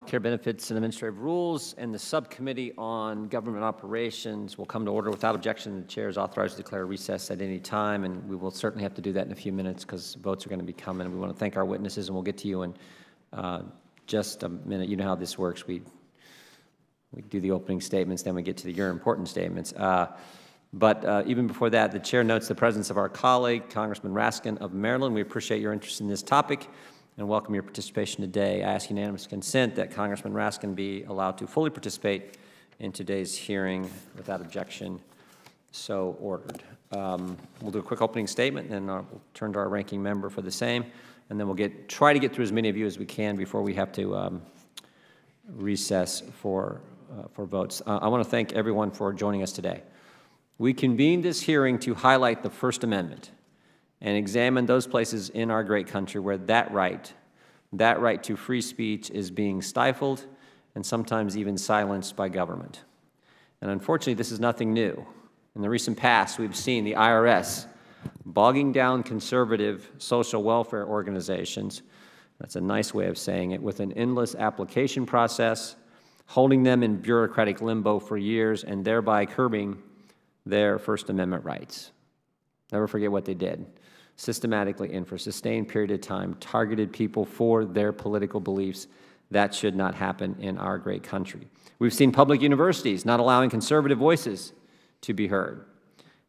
Care Benefits and Administrative Rules, and the Subcommittee on Government Operations will come to order. Without objection, the Chair is authorized to declare recess at any time, and we will certainly have to do that in a few minutes because votes are going to be coming. We want to thank our witnesses, and we'll get to you in just a minute. You know how this works. We do the opening statements, then we get to your important statements. But even before that, the Chair notes the presence of our colleague, Congressman Raskin of Maryland. We appreciate your interest in this topic and welcome your participation today. I ask unanimous consent that Congressman Raskin be allowed to fully participate in today's hearing without objection. So ordered. We'll do a quick opening statement, and then we'll turn to our ranking member for the same, and then we'll try to get through as many of you as we can before we have to recess for votes. I want to thank everyone for joining us today. We convened this hearing to highlight the First Amendment and examine those places in our great country where that right to free speech is being stifled and sometimes even silenced by government. And unfortunately, this is nothing new. In the recent past, we've seen the IRS bogging down conservative social welfare organizations, that's a nice way of saying it, with an endless application process, holding them in bureaucratic limbo for years and thereby curbing their First Amendment rights. Never forget what they did. Systematically and for a sustained period of time targeted people for their political beliefs. That should not happen in our great country. We've seen public universities not allowing conservative voices to be heard.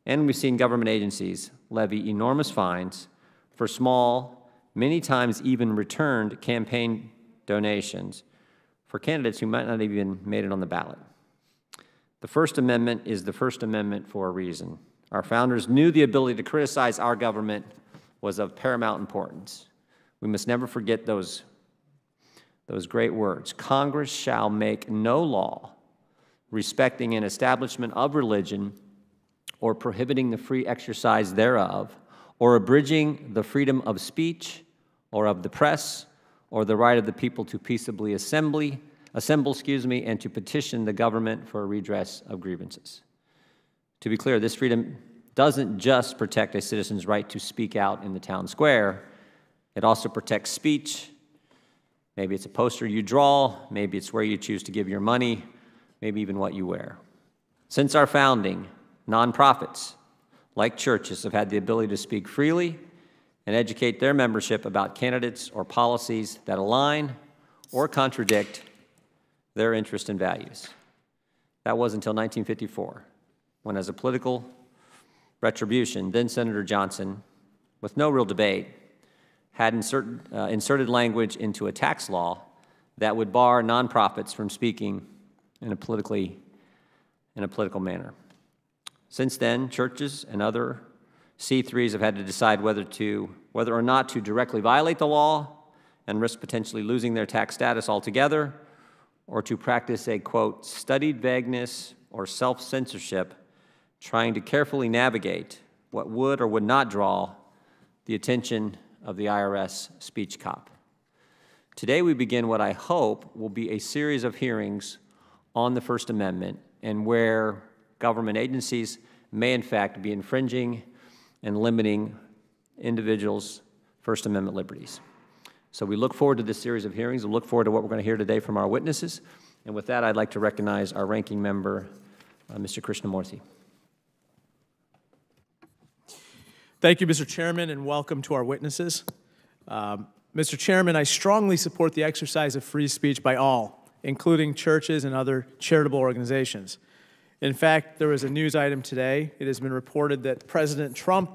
And we've seen government agencies levy enormous fines for small, many times even returned campaign donations for candidates who might not have even made it on the ballot. The First Amendment is the First Amendment for a reason. Our founders knew the ability to criticize our government was of paramount importance. We must never forget those great words. Congress shall make no law respecting an establishment of religion or prohibiting the free exercise thereof or abridging the freedom of speech or of the press or the right of the people to peaceably assemble, and to petition the government for a redress of grievances. To be clear, this freedom doesn't just protect a citizen's right to speak out in the town square. It also protects speech. Maybe it's a poster you draw. Maybe it's where you choose to give your money. Maybe even what you wear. Since our founding, nonprofits, like churches, have had the ability to speak freely and educate their membership about candidates or policies that align or contradict their interests and values. That was until 1954. When, as a political retribution, then-Senator Johnson, with no real debate, had inserted language into a tax law that would bar nonprofits from speaking in a political manner. Since then, churches and other C3s have had to decide whether or not to directly violate the law and risk potentially losing their tax status altogether, or to practice a, quote, studied vagueness or self-censorship, trying to carefully navigate what would or would not draw the attention of the IRS speech cop. Today we begin what I hope will be a series of hearings on the First Amendment and where government agencies may in fact be infringing and limiting individuals' First Amendment liberties. So we look forward to this series of hearings. We look forward to what we're going to hear today from our witnesses. And with that, I'd like to recognize our ranking member, Mr. Krishnamurthy. Thank you, Mr. Chairman, and welcome to our witnesses. Mr. Chairman, I strongly support the exercise of free speech by all, including churches and other charitable organizations. In fact, there was a news item today. It has been reported that President Trump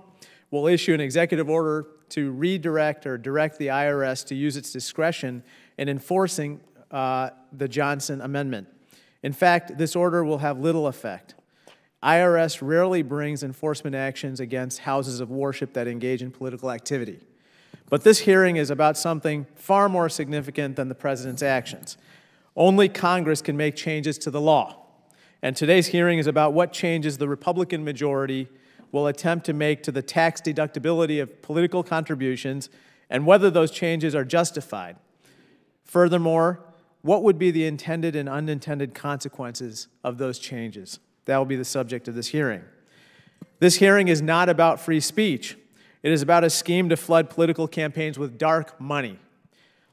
will issue an executive order to redirect or direct the IRS to use its discretion in enforcing the Johnson Amendment. In fact, this order will have little effect. IRS rarely brings enforcement actions against houses of worship that engage in political activity. But this hearing is about something far more significant than the President's actions. Only Congress can make changes to the law. And today's hearing is about what changes the Republican majority will attempt to make to the tax deductibility of political contributions and whether those changes are justified. Furthermore, what would be the intended and unintended consequences of those changes? That will be the subject of this hearing. This hearing is not about free speech. It is about a scheme to flood political campaigns with dark money.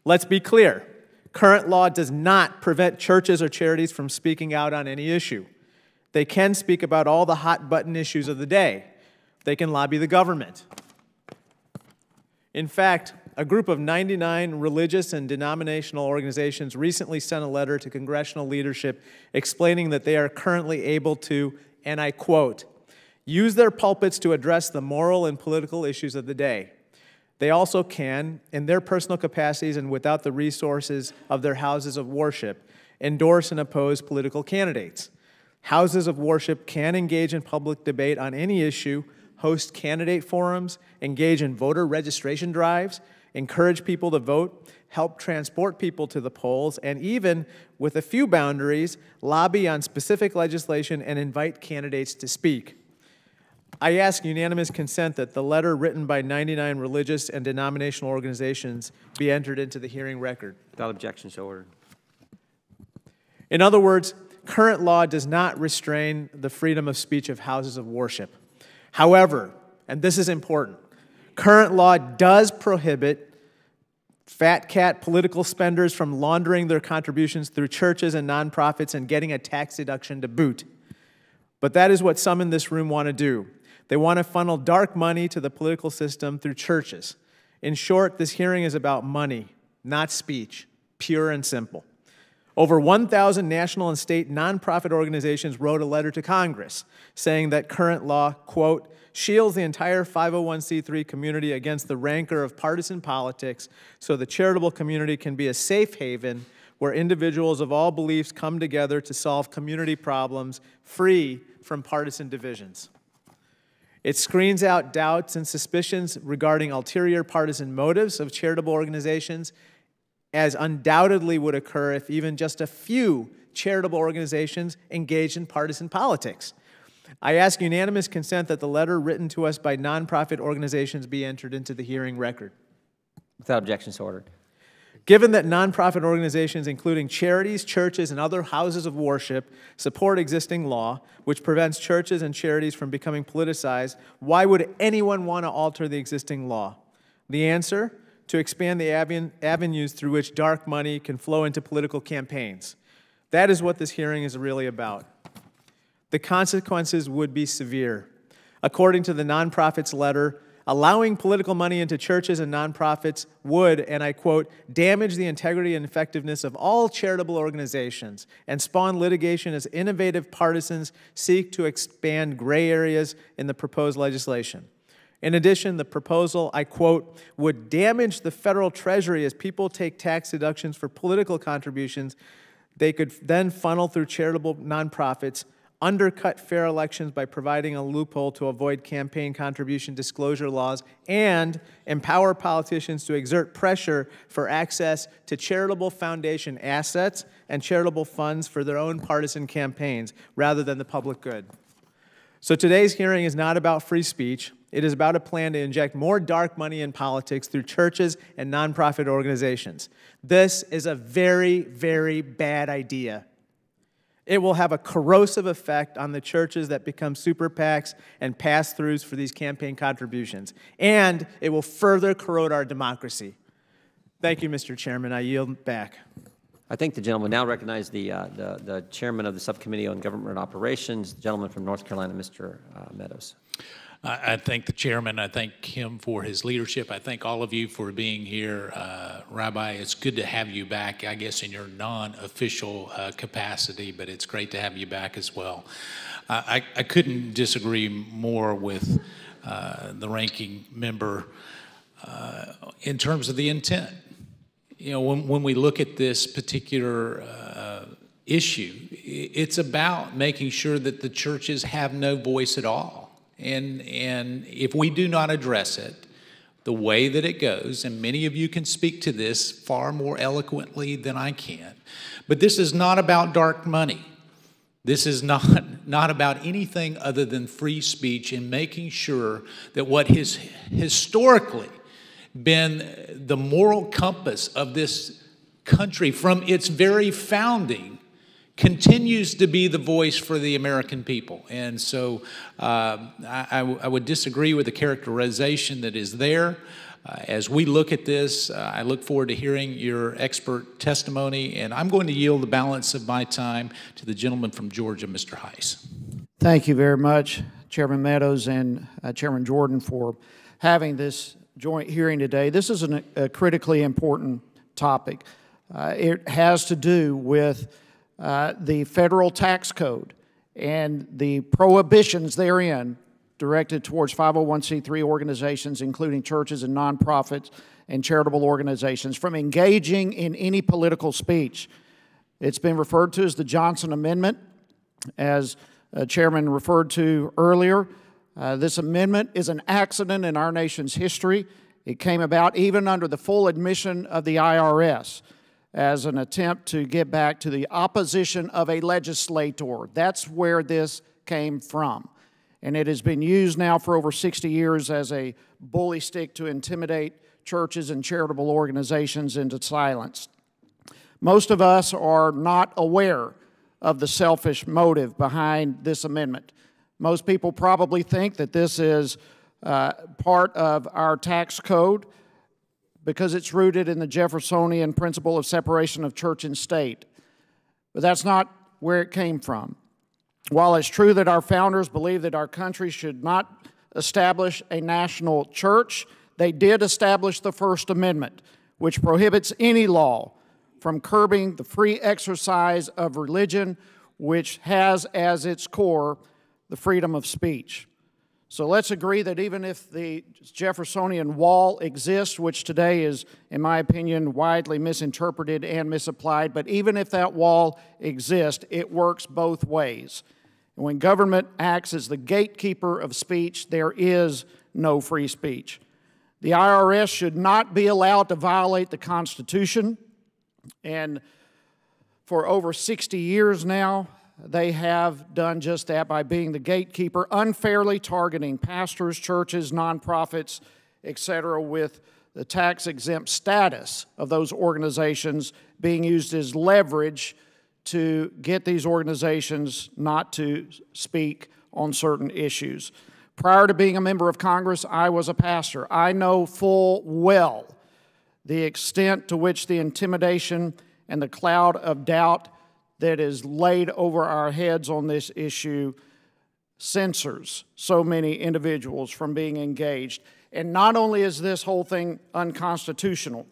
Let's be clear. Current law does not prevent churches or charities from speaking out on any issue. They can speak about all the hot-button issues of the day. They can lobby the government. In fact, a group of 99 religious and denominational organizations recently sent a letter to congressional leadership explaining that they are currently able to, and I quote, use their pulpits to address the moral and political issues of the day. They also can, in their personal capacities and without the resources of their houses of worship, endorse and oppose political candidates. Houses of worship can engage in public debate on any issue, host candidate forums, engage in voter registration drives, encourage people to vote, help transport people to the polls, and even, with a few boundaries, lobby on specific legislation and invite candidates to speak. I ask unanimous consent that the letter written by 99 religious and denominational organizations be entered into the hearing record. Without objection, so ordered. In other words, current law does not restrain the freedom of speech of houses of worship. However, and this is important, current law does prohibit fat cat political spenders from laundering their contributions through churches and nonprofits and getting a tax deduction to boot. But that is what some in this room want to do. They want to funnel dark money to the political system through churches. In short, this hearing is about money, not speech, pure and simple. Over 1,000 national and state nonprofit organizations wrote a letter to Congress saying that current law, quote, shields the entire 501c3 community against the rancor of partisan politics so the charitable community can be a safe haven where individuals of all beliefs come together to solve community problems free from partisan divisions. It screens out doubts and suspicions regarding ulterior partisan motives of charitable organizations, as undoubtedly would occur if even just a few charitable organizations engaged in partisan politics. I ask unanimous consent that the letter written to us by nonprofit organizations be entered into the hearing record. Without objection, so ordered. Given that nonprofit organizations, including charities, churches, and other houses of worship, support existing law, which prevents churches and charities from becoming politicized, why would anyone want to alter the existing law? The answer? To expand the avenues through which dark money can flow into political campaigns. That is what this hearing is really about. The consequences would be severe. According to the nonprofit's letter, allowing political money into churches and nonprofits would, and I quote, damage the integrity and effectiveness of all charitable organizations and spawn litigation as innovative partisans seek to expand gray areas in the proposed legislation. In addition, the proposal, I quote, would damage the federal treasury as people take tax deductions for political contributions they could then funnel through charitable nonprofits, undercut fair elections by providing a loophole to avoid campaign contribution disclosure laws, and empower politicians to exert pressure for access to charitable foundation assets and charitable funds for their own partisan campaigns rather than the public good. So today's hearing is not about free speech. It is about a plan to inject more dark money in politics through churches and nonprofit organizations. This is a very, very bad idea. It will have a corrosive effect on the churches that become super PACs and pass-throughs for these campaign contributions. And it will further corrode our democracy. Thank you, Mr. Chairman. I yield back. I thank the gentleman. Now recognize the chairman of the Subcommittee on Government Operations, the gentleman from North Carolina, Mr. Meadows. I thank the chairman. I thank him for his leadership. I thank all of you for being here. Rabbi, it's good to have you back, I guess, in your non-official capacity, but it's great to have you back as well. I couldn't disagree more with the ranking member in terms of the intent. You know, when we look at this particular issue, it's about making sure that the churches have no voice at all. And if we do not address it the way that it goes, and many of you can speak to this far more eloquently than I can, but this is not about dark money. This is not about anything other than free speech and making sure that what has historically been the moral compass of this country from its very founding continues to be the voice for the American people. And so I would disagree with the characterization that is there. As we look at this, I look forward to hearing your expert testimony, and I'm going to yield the balance of my time to the gentleman from Georgia, Mr. Heiss. Thank you very much, Chairman Meadows and Chairman Jordan, for having this joint hearing today. This is a critically important topic. It has to do with the federal tax code and the prohibitions therein directed towards 501c3 organizations, including churches and nonprofits and charitable organizations, from engaging in any political speech. It's been referred to as the Johnson Amendment, as Chairman referred to earlier. This amendment is an accident in our nation's history. It came about even under the full admission of the IRS as an attempt to get back to the opposition of a legislator. That's where this came from. And it has been used now for over 60 years as a bully stick to intimidate churches and charitable organizations into silence. Most of us are not aware of the selfish motive behind this amendment. Most people probably think that this is part of our tax code because it's rooted in the Jeffersonian principle of separation of church and state. But that's not where it came from. While it's true that our founders believed that our country should not establish a national church, they did establish the First Amendment, which prohibits any law from curbing the free exercise of religion, which has as its core the freedom of speech. So let's agree that even if the Jeffersonian wall exists, which today is, in my opinion, widely misinterpreted and misapplied, but even if that wall exists, it works both ways. And when government acts as the gatekeeper of speech, there is no free speech. The IRS should not be allowed to violate the Constitution, and for over 60 years now, they have done just that by being the gatekeeper, unfairly targeting pastors, churches, nonprofits, etc., with the tax-exempt status of those organizations being used as leverage to get these organizations not to speak on certain issues. Prior to being a member of Congress, I was a pastor. I know full well the extent to which the intimidation and the cloud of doubt that is laid over our heads on this issue censors so many individuals from being engaged. And not only is this whole thing unconstitutional,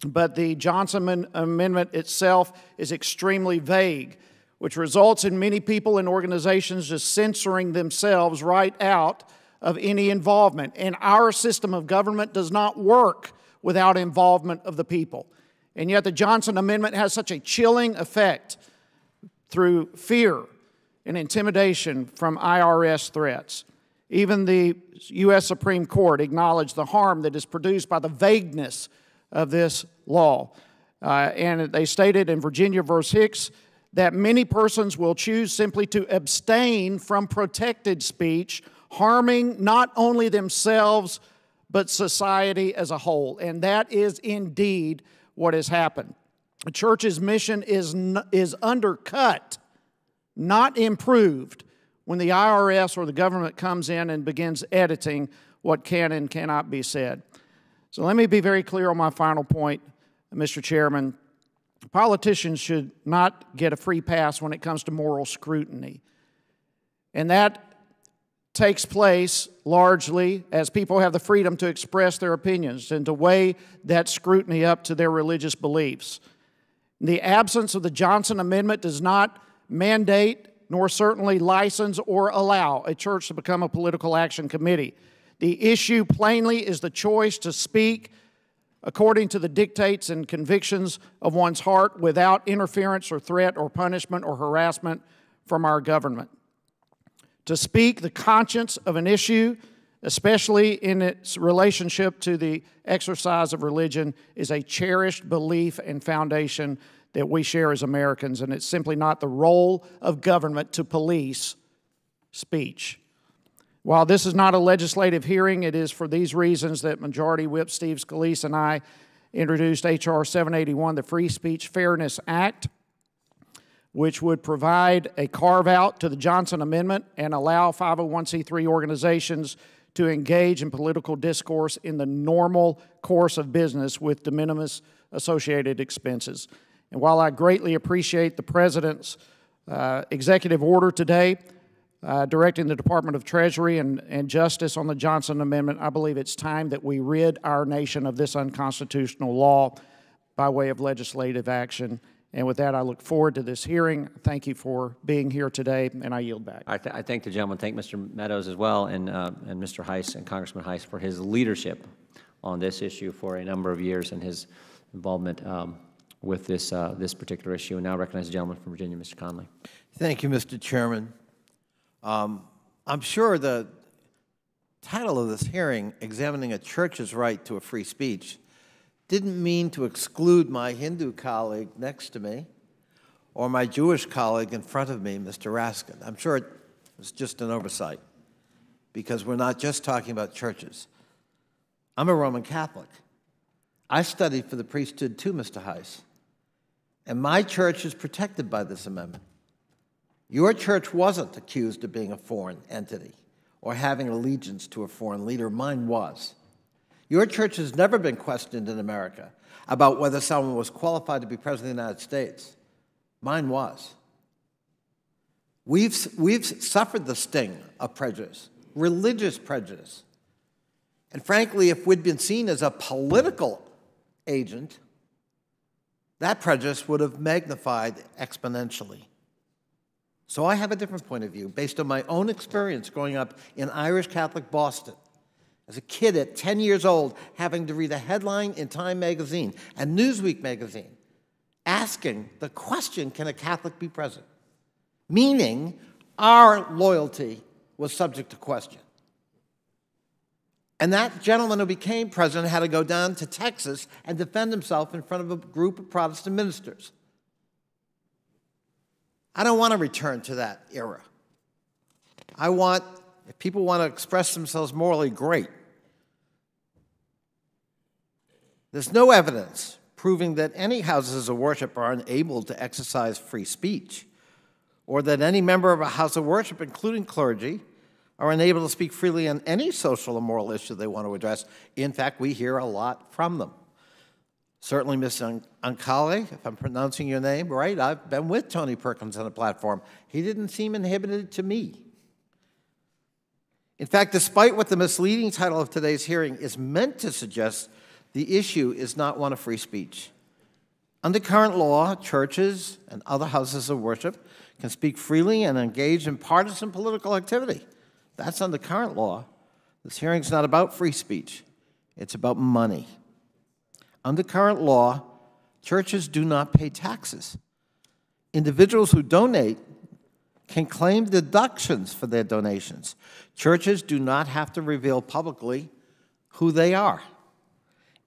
but the Johnson Amendment itself is extremely vague, which results in many people and organizations just censoring themselves right out of any involvement. And our system of government does not work without involvement of the people. And yet the Johnson Amendment has such a chilling effect through fear and intimidation from IRS threats. Even the U.S. Supreme Court acknowledged the harm that is produced by the vagueness of this law. And they stated in Virginia v. Hicks that many persons will choose simply to abstain from protected speech, harming not only themselves, but society as a whole. And that is indeed what has happened. The church's mission is undercut, not improved, when the IRS or the government comes in and begins editing what can and cannot be said. So let me be very clear on my final point, Mr. Chairman. Politicians should not get a free pass when it comes to moral scrutiny. And that takes place largely as people have the freedom to express their opinions and to weigh that scrutiny up to their religious beliefs. The absence of the Johnson Amendment does not mandate nor certainly license or allow a church to become a political action committee. The issue plainly is the choice to speak according to the dictates and convictions of one's heart without interference or threat or punishment or harassment from our government. To speak the conscience of an issue, especially in its relationship to the exercise of religion, is a cherished belief and foundation that we share as Americans, and it's simply not the role of government to police speech. While this is not a legislative hearing, it is for these reasons that Majority Whip Steve Scalise and I introduced H.R. 781, the Free Speech Fairness Act, which would provide a carve-out to the Johnson Amendment and allow 501c3 organizations to engage in political discourse in the normal course of business with de minimis associated expenses. And while I greatly appreciate the President's executive order today directing the Department of Treasury and Justice on the Johnson Amendment, I believe it's time that we rid our nation of this unconstitutional law by way of legislative action. And with that, I look forward to this hearing. Thank you for being here today, and I yield back. I thank the gentleman. Thank Mr. Meadows as well, and Mr. Heiss and Congressman Heiss for his leadership on this issue for a number of years and his involvement with this particular issue. And now I recognize the gentleman from Virginia, Mr. Conley. Thank you, Mr. Chairman. I'm sure the title of this hearing, Examining a Church's Right to a Free Speech, didn't mean to exclude my Hindu colleague next to me or my Jewish colleague in front of me, Mr. Raskin. I'm sure it was just an oversight because we're not just talking about churches. I'm a Roman Catholic. I studied for the priesthood too, Mr. Heiss, and my church is protected by this amendment. Your church wasn't accused of being a foreign entity or having allegiance to a foreign leader. Mine was. Your church has never been questioned in America about whether someone was qualified to be president of the United States. Mine was. We've suffered the sting of prejudice, religious prejudice. And frankly, if we'd been seen as a political agent, that prejudice would have magnified exponentially. So I have a different point of view based on my own experience growing up in Irish Catholic Boston. As a kid at 10 years old, having to read a headline in Time magazine and Newsweek magazine, asking the question, can a Catholic be president? Meaning our loyalty was subject to question. And that gentleman who became president had to go down to Texas and defend himself in front of a group of Protestant ministers. I don't want to return to that era. If people want to express themselves morally, great. There's no evidence proving that any houses of worship are unable to exercise free speech, or that any member of a house of worship, including clergy, are unable to speak freely on any social or moral issue they want to address. In fact, we hear a lot from them. Certainly, Ms. Ancali, if I'm pronouncing your name right, I've been with Tony Perkins on the platform. He didn't seem inhibited to me. In fact, despite what the misleading title of today's hearing is meant to suggest, the issue is not one of free speech. Under current law, churches and other houses of worship can speak freely and engage in partisan political activity. That's under current law. This hearing's not about free speech. It's about money. Under current law, churches do not pay taxes. Individuals who donate can claim deductions for their donations. Churches do not have to reveal publicly who they are.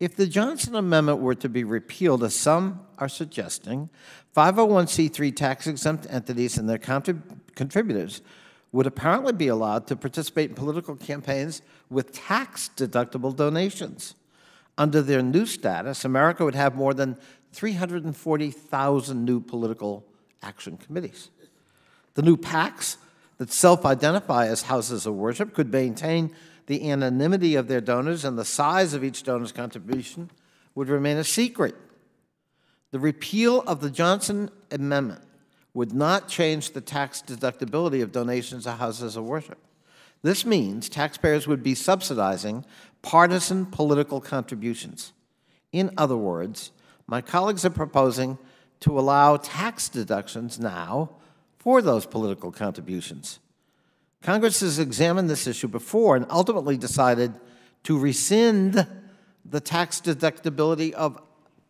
If the Johnson Amendment were to be repealed, as some are suggesting, 501c3 tax-exempt entities and their contributors would apparently be allowed to participate in political campaigns with tax-deductible donations. Under their new status, America would have more than 340,000 new political action committees. The new PACs that self-identify as houses of worship could maintain the anonymity of their donors, and the size of each donor's contribution would remain a secret. The repeal of the Johnson Amendment would not change the tax deductibility of donations to houses of worship. This means taxpayers would be subsidizing partisan political contributions. In other words, my colleagues are proposing to allow tax deductions now for those political contributions. Congress has examined this issue before and ultimately decided to rescind the tax deductibility of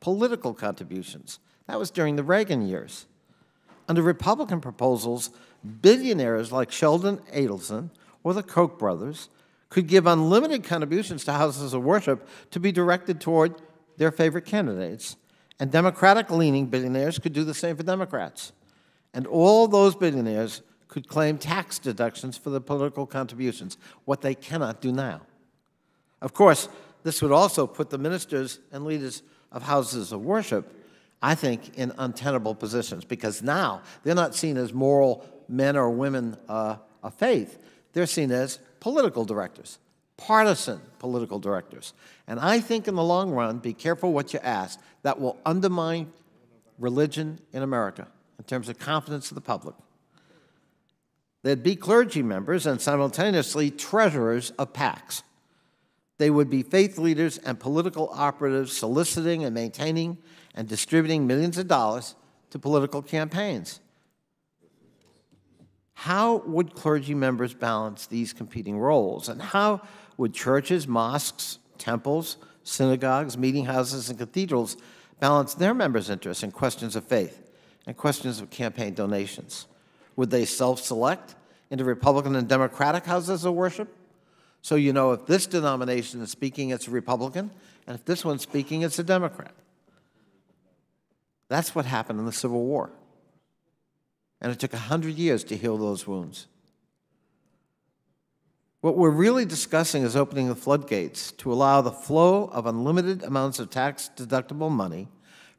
political contributions. That was during the Reagan years. Under Republican proposals, billionaires like Sheldon Adelson or the Koch brothers could give unlimited contributions to houses of worship to be directed toward their favorite candidates, and Democratic-leaning billionaires could do the same for Democrats. And all those billionaires could claim tax deductions for the political contributions, what they cannot do now. Of course, this would also put the ministers and leaders of houses of worship, I think, in untenable positions, because now they're not seen as moral men or women of faith. They're seen as political directors. partisan political directives. And I think in the long run, be careful what you ask, that will undermine religion in America in terms of confidence of the public. There'd be clergy members and simultaneously treasurers of PACs. They would be faith leaders and political operatives soliciting and maintaining and distributing millions of dollars to political campaigns. How would clergy members balance these competing roles? And how would churches, mosques, temples, synagogues, meeting houses, and cathedrals balance their members' interests in questions of faith and questions of campaign donations? Would they self-select into Republican and Democratic houses of worship? So you know if this denomination is speaking, it's a Republican, and if this one's speaking, it's a Democrat. That's what happened in the Civil War. And it took 100 years to heal those wounds. What we're really discussing is opening the floodgates to allow the flow of unlimited amounts of tax-deductible money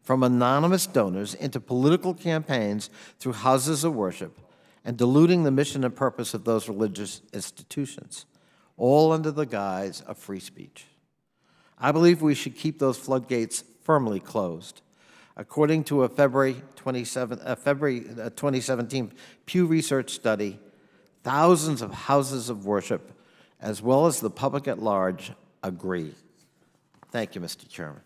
from anonymous donors into political campaigns through houses of worship and diluting the mission and purpose of those religious institutions, all under the guise of free speech. I believe we should keep those floodgates firmly closed. According to a February 2017 Pew Research study, thousands of houses of worship, as well as the public at large, agree. Thank you, Mr. Chairman.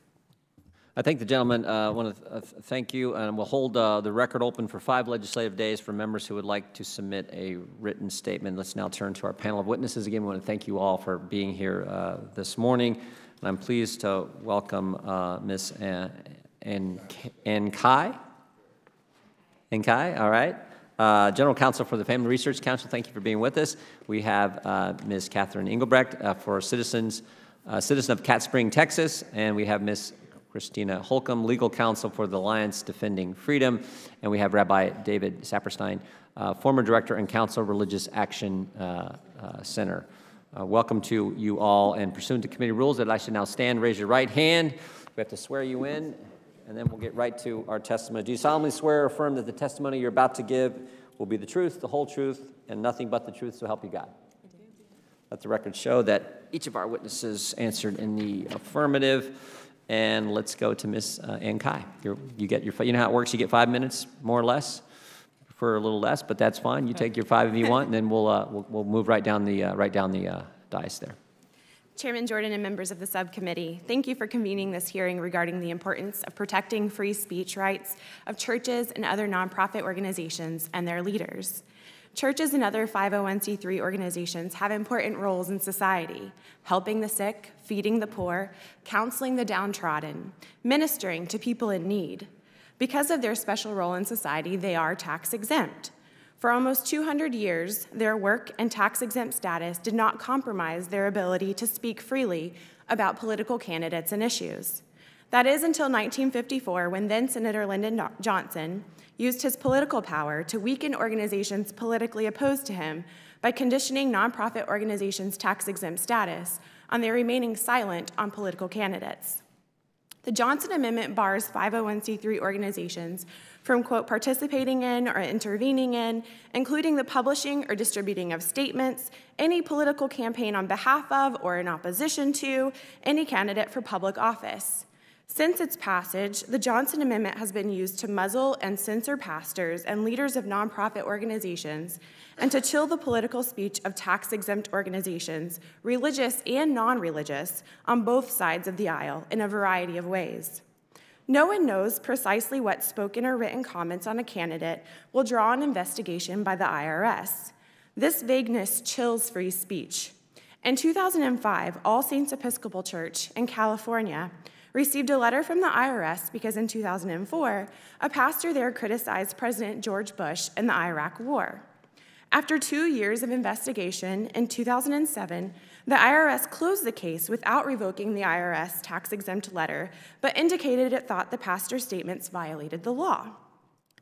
I thank the gentleman. I want to thank you, and we'll hold the record open for 5 legislative days for members who would like to submit a written statement. Let's now turn to our panel of witnesses. Again, we want to thank you all for being here this morning, and I'm pleased to welcome Ms. Nkai. Nkai, all right. General Counsel for the Family Research Council, thank you for being with us. We have Ms. Catherine Engelbrecht for citizen of Cat Spring, Texas, and we have Ms. Christina Holcomb, Legal Counsel for the Alliance Defending Freedom, and we have Rabbi David Saperstein, former Director and Counsel, Religious Action Center. Welcome to you all, and pursuant to committee rules, I'd like you to now stand, raise your right hand. We have to swear you in, and then we'll get right to our testimony. Do you solemnly swear or affirm that the testimony you're about to give will be the truth, the whole truth, and nothing but the truth, so help you God? I do. Let the record show that each of our witnesses answered in the affirmative. And let's go to Ms. Nkai. You know how it works. You get 5 minutes, more or less. For a little less, but that's fine. You take your 5 if you want, and then we'll move right down the dais there. Chairman Jordan and members of the subcommittee, thank you for convening this hearing regarding the importance of protecting free speech rights of churches and other nonprofit organizations and their leaders. Churches and other 501c3 organizations have important roles in society, helping the sick, feeding the poor, counseling the downtrodden, ministering to people in need. Because of their special role in society, they are tax exempt. For almost 200 years, their work and tax-exempt status did not compromise their ability to speak freely about political candidates and issues. That is until 1954, when then Senator Lyndon Johnson used his political power to weaken organizations politically opposed to him by conditioning nonprofit organizations' tax-exempt status on their remaining silent on political candidates. The Johnson Amendment bars 501c3 organizations from, quote, participating in or intervening in, including the publishing or distributing of statements, any political campaign on behalf of or in opposition to any candidate for public office. Since its passage, the Johnson Amendment has been used to muzzle and censor pastors and leaders of nonprofit organizations and to chill the political speech of tax-exempt organizations, religious and non-religious, on both sides of the aisle in a variety of ways. No one knows precisely what spoken or written comments on a candidate will draw an investigation by the IRS. This vagueness chills free speech. In 2005, All Saints Episcopal Church in California received a letter from the IRS because in 2004, a pastor there criticized President George Bush in the Iraq War. After 2 years of investigation, in 2007, the IRS closed the case without revoking the IRS tax-exempt letter, but indicated it thought the pastor's statements violated the law.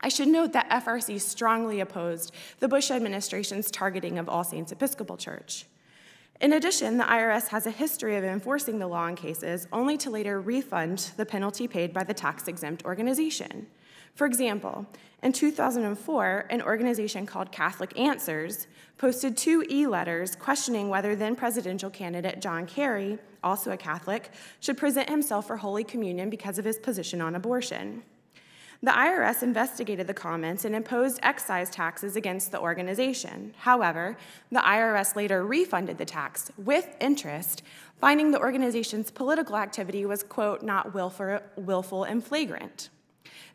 I should note that FRC strongly opposed the Bush administration's targeting of All Saints Episcopal Church. In addition, the IRS has a history of enforcing the law in cases only to later refund the penalty paid by the tax-exempt organization. For example, in 2004, an organization called Catholic Answers posted 2 e-letters questioning whether then presidential candidate John Kerry, also a Catholic, should present himself for Holy Communion because of his position on abortion. The IRS investigated the comments and imposed excise taxes against the organization. However, the IRS later refunded the tax with interest, finding the organization's political activity was, quote, not willful and flagrant.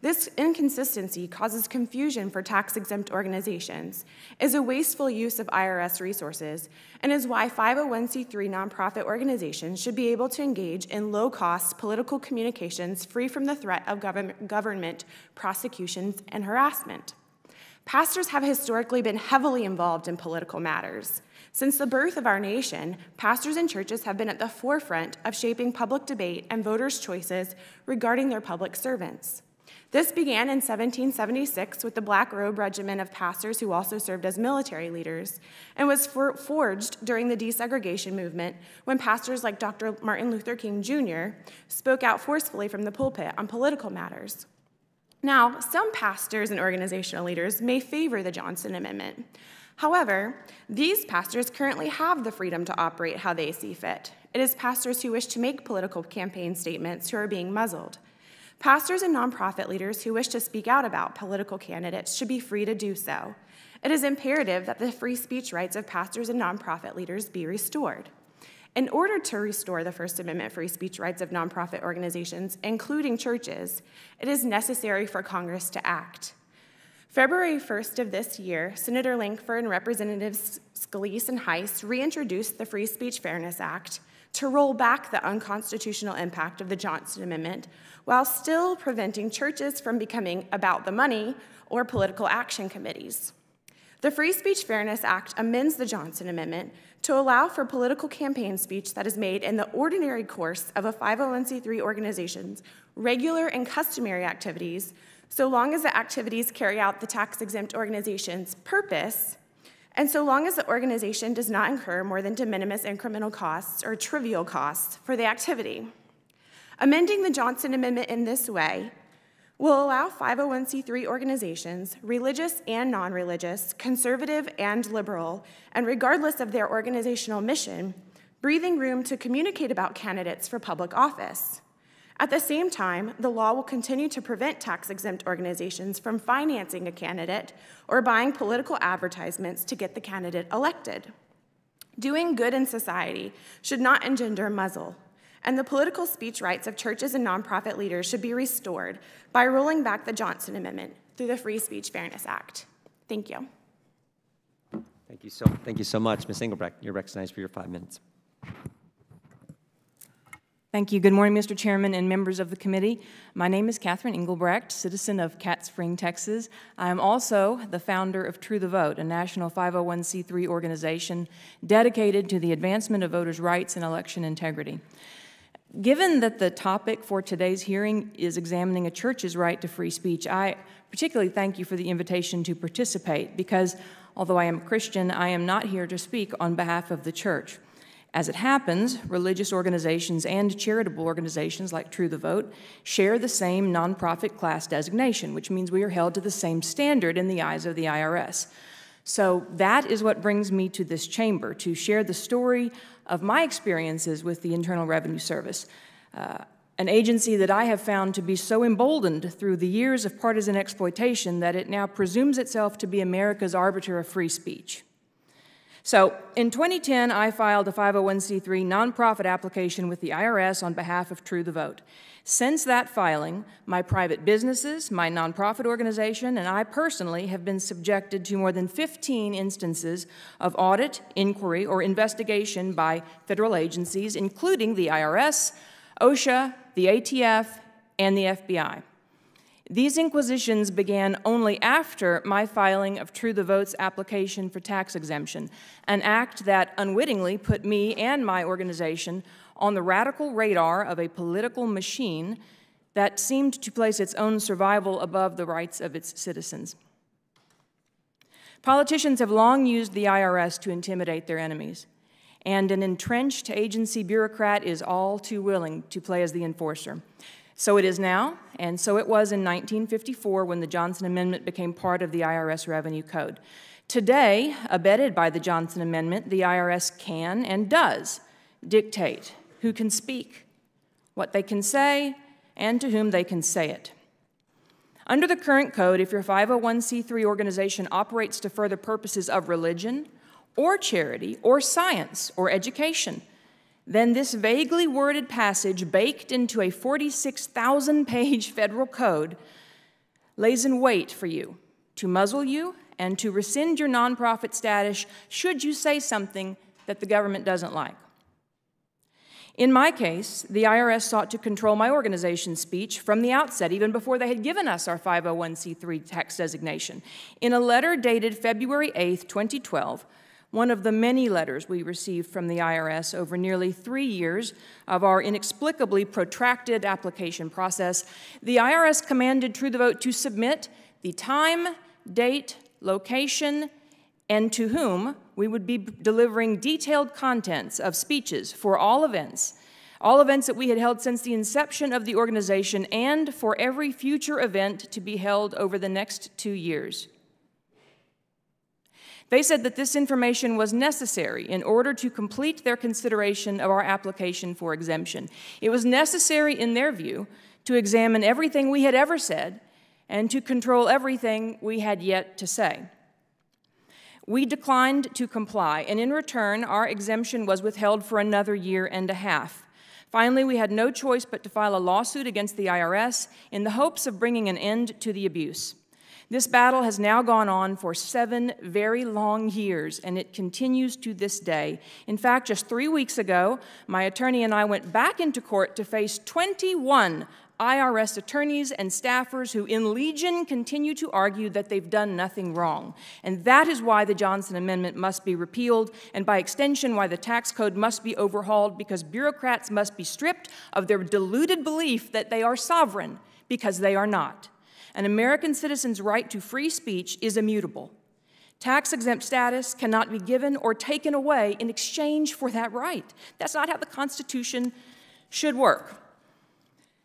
This inconsistency causes confusion for tax-exempt organizations, is a wasteful use of IRS resources, and is why 501c3 nonprofit organizations should be able to engage in low-cost political communications free from the threat of government prosecutions and harassment. Pastors have historically been heavily involved in political matters. Since the birth of our nation, pastors and churches have been at the forefront of shaping public debate and voters' choices regarding their public servants. This began in 1776 with the Black Robe Regiment of pastors who also served as military leaders, and was forged during the desegregation movement when pastors like Dr. Martin Luther King Jr. spoke out forcefully from the pulpit on political matters. Now, some pastors and organizational leaders may favor the Johnson Amendment. However, these pastors currently have the freedom to operate how they see fit. It is pastors who wish to make political campaign statements who are being muzzled. Pastors and nonprofit leaders who wish to speak out about political candidates should be free to do so. It is imperative that the free speech rights of pastors and nonprofit leaders be restored. In order to restore the First Amendment free speech rights of nonprofit organizations, including churches, it is necessary for Congress to act. February 1st of this year, Senator Lankford and Representatives Scalise and Heiss reintroduced the Free Speech Fairness Act to roll back the unconstitutional impact of the Johnson Amendment while still preventing churches from becoming about the money or political action committees. The Free Speech Fairness Act amends the Johnson Amendment to allow for political campaign speech that is made in the ordinary course of a 501c3 organization's regular and customary activities, so long as the activities carry out the tax-exempt organization's purpose, and so long as the organization does not incur more than de minimis incremental costs or trivial costs for the activity. Amending the Johnson Amendment in this way will allow 501c3 organizations, religious and non-religious, conservative and liberal, and regardless of their organizational mission, breathing room to communicate about candidates for public office. At the same time, the law will continue to prevent tax-exempt organizations from financing a candidate or buying political advertisements to get the candidate elected. Doing good in society should not engender muzzle, and the political speech rights of churches and nonprofit leaders should be restored by rolling back the Johnson Amendment through the Free Speech Fairness Act. Thank you. Thank you so much. Ms. Engelbrecht, you're recognized for your 5 minutes. Thank you. Good morning, Mr. Chairman and members of the committee. My name is Catherine Engelbrecht, citizen of Cat Spring, Texas. I am also the founder of True the Vote, a national 501c3 organization dedicated to the advancement of voters' rights and election integrity. Given that the topic for today's hearing is examining a church's right to free speech, I particularly thank you for the invitation to participate because, although I am a Christian, I am not here to speak on behalf of the church. As it happens, religious organizations and charitable organizations like True the Vote share the same nonprofit class designation, which means we are held to the same standard in the eyes of the IRS. So that is what brings me to this chamber, to share the story of my experiences with the Internal Revenue Service, an agency that I have found to be so emboldened through the years of partisan exploitation that it now presumes itself to be America's arbiter of free speech. So, in 2010, I filed a 501c3 nonprofit application with the IRS on behalf of True the Vote. Since that filing, my private businesses, my nonprofit organization, and I personally have been subjected to more than 15 instances of audit, inquiry, or investigation by federal agencies, including the IRS, OSHA, the ATF, and the FBI. These inquisitions began only after my filing of True the Vote's application for tax exemption, an act that unwittingly put me and my organization on the radical radar of a political machine that seemed to place its own survival above the rights of its citizens. Politicians have long used the IRS to intimidate their enemies, and an entrenched agency bureaucrat is all too willing to play as the enforcer. So it is now, and so it was in 1954 when the Johnson Amendment became part of the IRS Revenue Code. Today, abetted by the Johnson Amendment, the IRS can and does dictate who can speak, what they can say, and to whom they can say it. Under the current code, if your 501c3 organization operates to further purposes of religion, or charity, or science, or education, then this vaguely worded passage baked into a 46,000-page federal code lays in wait for you to muzzle you and to rescind your nonprofit status should you say something that the government doesn't like. In my case, the IRS sought to control my organization's speech from the outset, even before they had given us our 501c3 tax designation. In a letter dated February 8, 2012, one of the many letters we received from the IRS over nearly 3 years of our inexplicably protracted application process, the IRS commanded True the Vote to submit the time, date, location, and to whom we would be delivering detailed contents of speeches for all events that we had held since the inception of the organization and for every future event to be held over the next 2 years. They said that this information was necessary in order to complete their consideration of our application for exemption. It was necessary, in their view, to examine everything we had ever said and to control everything we had yet to say. We declined to comply, and in return, our exemption was withheld for another year and a half. Finally, we had no choice but to file a lawsuit against the IRS in the hopes of bringing an end to the abuse. This battle has now gone on for 7 very long years, and it continues to this day. In fact, just 3 weeks ago, my attorney and I went back into court to face 21 IRS attorneys and staffers who in legion continue to argue that they've done nothing wrong. And that is why the Johnson Amendment must be repealed, and by extension, why the tax code must be overhauled, because bureaucrats must be stripped of their deluded belief that they are sovereign, because they are not. An American citizen's right to free speech is immutable. Tax-exempt status cannot be given or taken away in exchange for that right. That's not how the Constitution should work.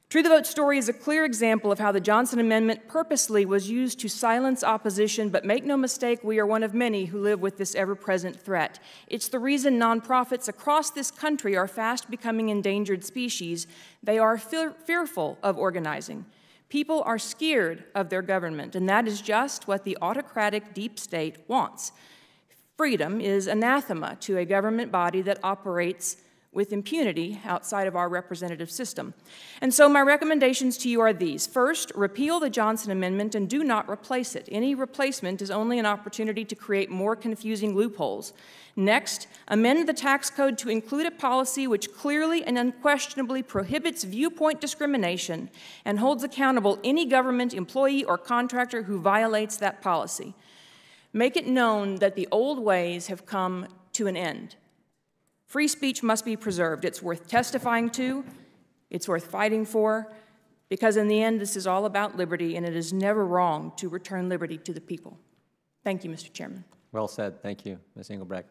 True the Vote story is a clear example of how the Johnson Amendment purposely was used to silence opposition, but make no mistake, we are one of many who live with this ever-present threat. It's the reason nonprofits across this country are fast becoming endangered species. They are fearful of organizing. People are scared of their government, and that is just what the autocratic deep state wants. Freedom is anathema to a government body that operates with impunity outside of our representative system. And so my recommendations to you are these. First, repeal the Johnson Amendment and do not replace it. Any replacement is only an opportunity to create more confusing loopholes. Next, amend the tax code to include a policy which clearly and unquestionably prohibits viewpoint discrimination and holds accountable any government employee or contractor who violates that policy. Make it known that the old ways have come to an end. Free speech must be preserved. It's worth testifying to, it's worth fighting for, because in the end, this is all about liberty, and it is never wrong to return liberty to the people. Thank you, Mr. Chairman. Well said. Thank you, Ms. Engelbrecht.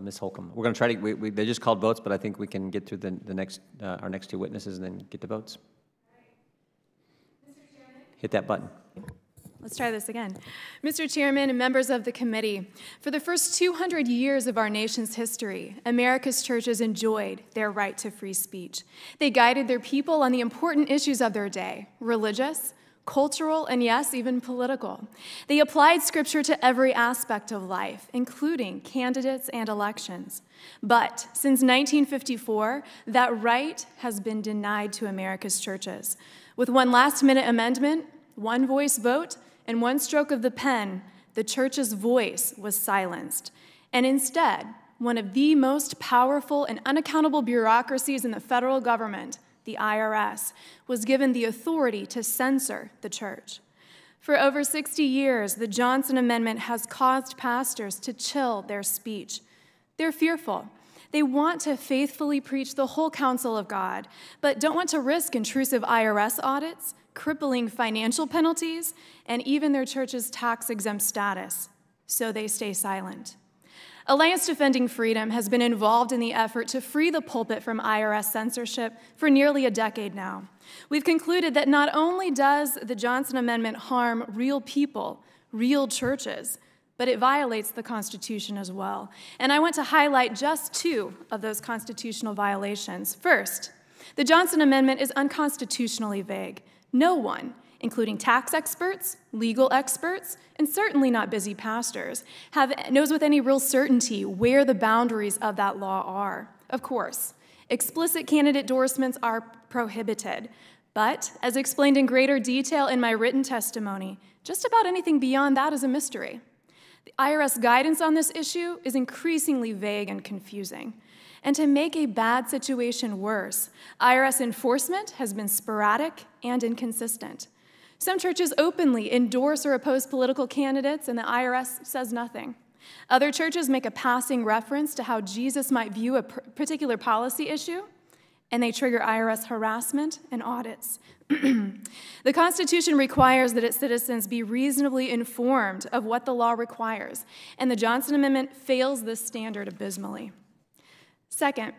Ms. Holcomb. We're going to try to, they just called votes, but I think we can get through our next 2 witnesses and then get the votes. Hit that button. Let's try this again. Mr. Chairman and members of the committee, for the first 200 years of our nation's history, America's churches enjoyed their right to free speech. They guided their people on the important issues of their day, religious, cultural, and yes, even political. They applied Scripture to every aspect of life, including candidates and elections. But since 1954, that right has been denied to America's churches. With one last-minute amendment, one voice vote, and one stroke of the pen, the church's voice was silenced. And instead, one of the most powerful and unaccountable bureaucracies in the federal government, the IRS, was given the authority to censor the church. For over 60 years, the Johnson Amendment has caused pastors to chill their speech. They're fearful. They want to faithfully preach the whole counsel of God, but don't want to risk intrusive IRS audits, crippling financial penalties, and even their church's tax-exempt status, so they stay silent. Alliance Defending Freedom has been involved in the effort to free the pulpit from IRS censorship for nearly a decade now. We've concluded that not only does the Johnson Amendment harm real people, real churches, but it violates the Constitution as well. And I want to highlight just two of those constitutional violations. First, the Johnson Amendment is unconstitutionally vague. No one, including tax experts, legal experts, and certainly not busy pastors, knows with any real certainty where the boundaries of that law are. Of course, explicit candidate endorsements are prohibited, but as explained in greater detail in my written testimony, just about anything beyond that is a mystery. The IRS guidance on this issue is increasingly vague and confusing. And to make a bad situation worse, IRS enforcement has been sporadic and inconsistent. Some churches openly endorse or oppose political candidates, and the IRS says nothing. Other churches make a passing reference to how Jesus might view a particular policy issue, and they trigger IRS harassment and audits. The Constitution requires that its citizens be reasonably informed of what the law requires, and the Johnson Amendment fails this standard abysmally. Second,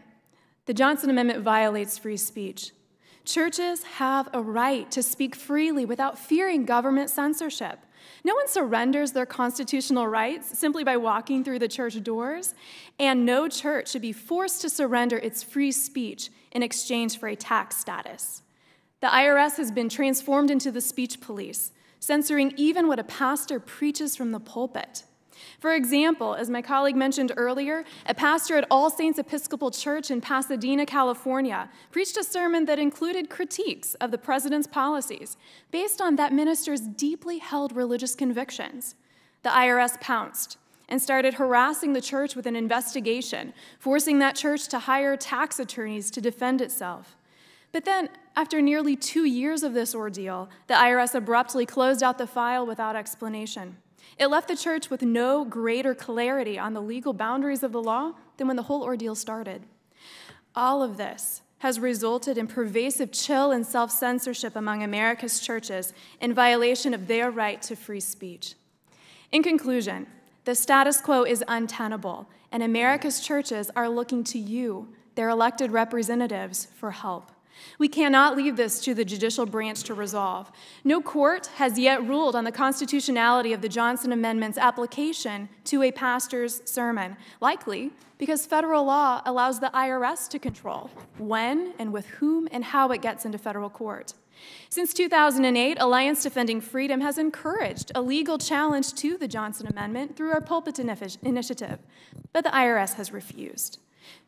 the Johnson Amendment violates free speech. Churches have a right to speak freely without fearing government censorship. No one surrenders their constitutional rights simply by walking through the church doors, and no church should be forced to surrender its free speech in exchange for a tax status. The IRS has been transformed into the speech police, censoring even what a pastor preaches from the pulpit. For example, as my colleague mentioned earlier, a pastor at All Saints Episcopal Church in Pasadena, California, preached a sermon that included critiques of the president's policies based on that minister's deeply held religious convictions. The IRS pounced and started harassing the church with an investigation, forcing that church to hire tax attorneys to defend itself. But then, after nearly 2 years of this ordeal, the IRS abruptly closed out the file without explanation. It left the church with no greater clarity on the legal boundaries of the law than when the whole ordeal started. All of this has resulted in pervasive chill and self-censorship among America's churches in violation of their right to free speech. In conclusion, the status quo is untenable, and America's churches are looking to you, their elected representatives, for help. We cannot leave this to the judicial branch to resolve. No court has yet ruled on the constitutionality of the Johnson Amendment's application to a pastor's sermon, likely because federal law allows the IRS to control when and with whom and how it gets into federal court. Since 2008, Alliance Defending Freedom has encouraged a legal challenge to the Johnson Amendment through our Pulpit Initiative, but the IRS has refused.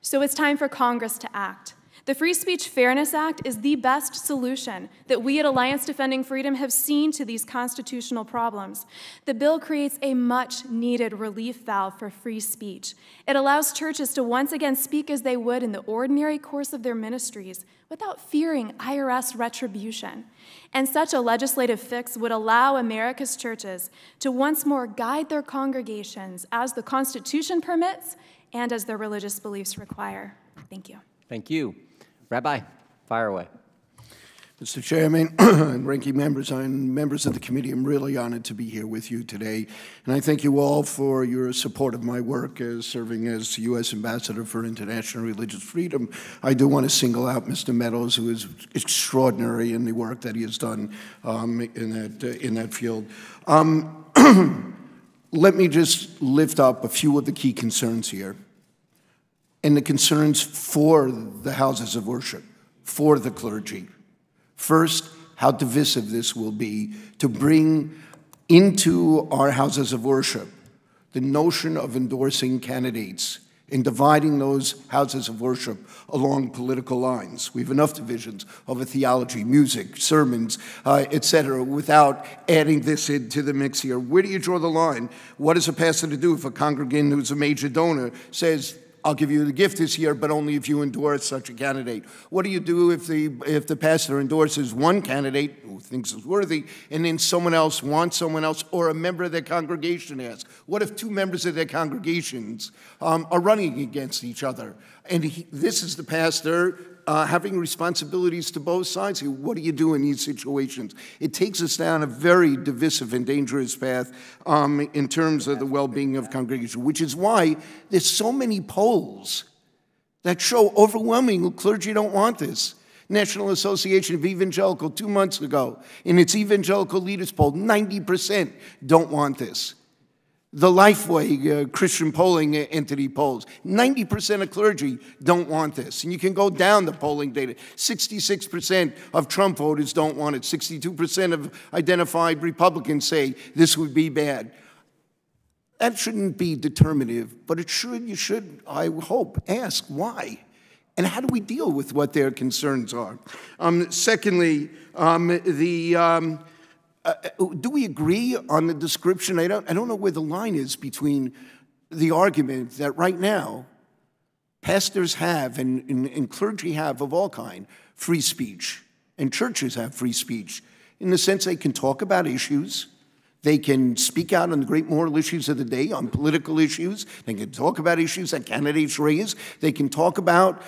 So it's time for Congress to act. The Free Speech Fairness Act is the best solution that we at Alliance Defending Freedom have seen to these constitutional problems. The bill creates a much-needed relief valve for free speech. It allows churches to once again speak as they would in the ordinary course of their ministries without fearing IRS retribution. And such a legislative fix would allow America's churches to once more guide their congregations as the Constitution permits and as their religious beliefs require. Thank you. Thank you. Rabbi, fire away. Mr. Chairman and ranking members and members of the committee, I'm really honored to be here with you today. And I thank you all for your support of my work as serving as U.S. Ambassador for International Religious Freedom. I do want to single out Mr. Meadows, who is extraordinary in the work that he has done in that field. Let me just lift up a few of the key concerns here, and the concerns for the houses of worship, for the clergy. First, how divisive this will be to bring into our houses of worship the notion of endorsing candidates and dividing those houses of worship along political lines. We have enough divisions over theology, music, sermons, etc., without adding this into the mix here. Where do you draw the line? What is a pastor to do if a congregant who's a major donor says, I'll give you the gift this year, but only if you endorse such a candidate? What do you do if the pastor endorses one candidate who thinks is worthy, and then someone else wants someone else, or a member of their congregation asks? What if two members of their congregations are running against each other? And this is the pastor having responsibilities to both sides. What do you do in these situations? It takes us down a very divisive and dangerous path in terms of the well-being of congregation, which is why there's so many polls that show overwhelmingly clergy don't want this. National Association of Evangelical 2 months ago, in its Evangelical Leaders Poll, 90% don't want this. The Lifeway Christian polling entity polls, 90% of clergy don't want this. And you can go down the polling data. 66% of Trump voters don't want it. 62% of identified Republicans say this would be bad. That shouldn't be determinative, but you should, I hope, ask why. And how do we deal with what their concerns are? Secondly, do we agree on the description? I don't know where the line is between the argument that right now pastors have and clergy have of all kind free speech, and churches have free speech in the sense they can talk about issues. They can speak out on the great moral issues of the day, on political issues. They can talk about issues that candidates raise. They can talk about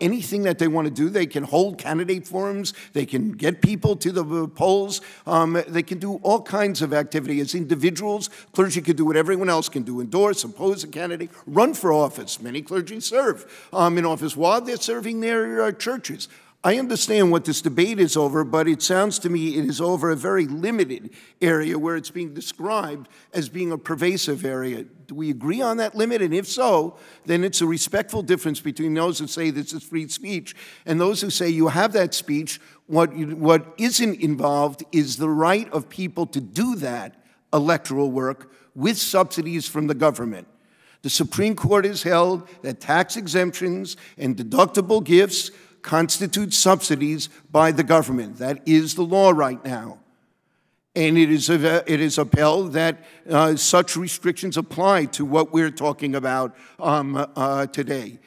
anything that they want to do. They can hold candidate forums. They can get people to the polls. They can do all kinds of activity. As individuals, clergy can do what everyone else can do: endorse, oppose a candidate, run for office. Many clergy serve in office while they're serving their churches. I understand what this debate is over, but it sounds to me it is over a very limited area where it's being described as being a pervasive area. Do we agree on that limit? And if so, then it's a respectful difference between those who say this is free speech and those who say you have that speech. What isn't involved is the right of people to do that electoral work with subsidies from the government. The Supreme Court has held that tax exemptions and deductible gifts constitute subsidies by the government. That is the law right now. And it is upheld that such restrictions apply to what we're talking about today.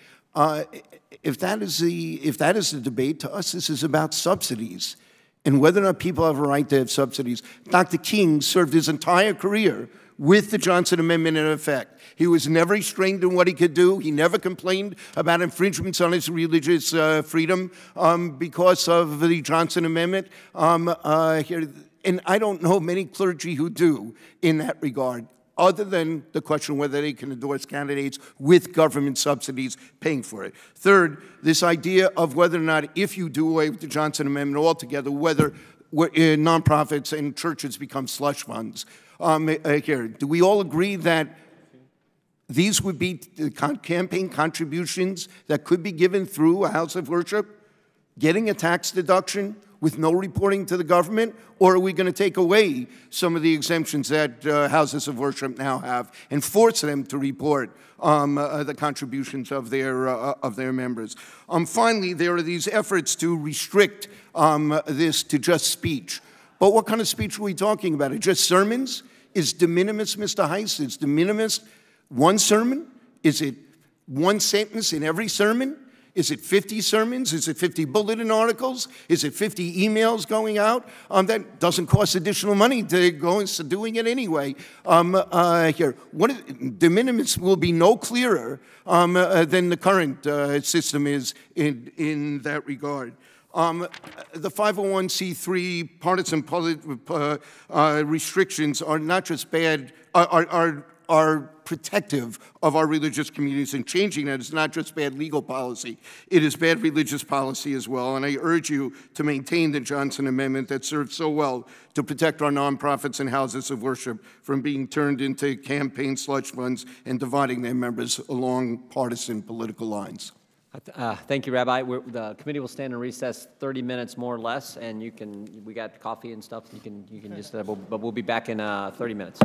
If that is the debate, to us this is about subsidies and whether or not people have a right to have subsidies. Dr. King served his entire career with the Johnson Amendment in effect. He was never restrained in what he could do. He never complained about infringements on his religious freedom because of the Johnson Amendment. And I don't know many clergy who do in that regard, other than the question whether they can endorse candidates with government subsidies paying for it. Third, this idea of whether or not, if you do away with the Johnson Amendment altogether, whether nonprofits and churches become slush funds. Do we all agree that these would be campaign contributions that could be given through a house of worship, getting a tax deduction with no reporting to the government? Or are we going to take away some of the exemptions that houses of worship now have and force them to report the contributions of their members? Finally, there are these efforts to restrict this to just speech. But what kind of speech are we talking about? Is it just sermons? Is de minimis, Mr. Heiss? Is de minimis one sermon? Is it one sentence in every sermon? Is it 50 sermons? Is it 50 bulletin articles? Is it 50 emails going out? That doesn't cost additional money to go into doing it anyway. De minimis will be no clearer than the current system is in that regard. The 501c3 partisan restrictions are not just bad, are protective of our religious communities, and changing that is not just bad legal policy, it is bad religious policy as well. And I urge you to maintain the Johnson Amendment that served so well to protect our nonprofits and houses of worship from being turned into campaign slush funds and dividing their members along partisan political lines. Thank you, Rabbi. The committee will stand in recess 30 minutes more or less, and we got coffee and stuff. You can just, but we'll be back in 30 minutes.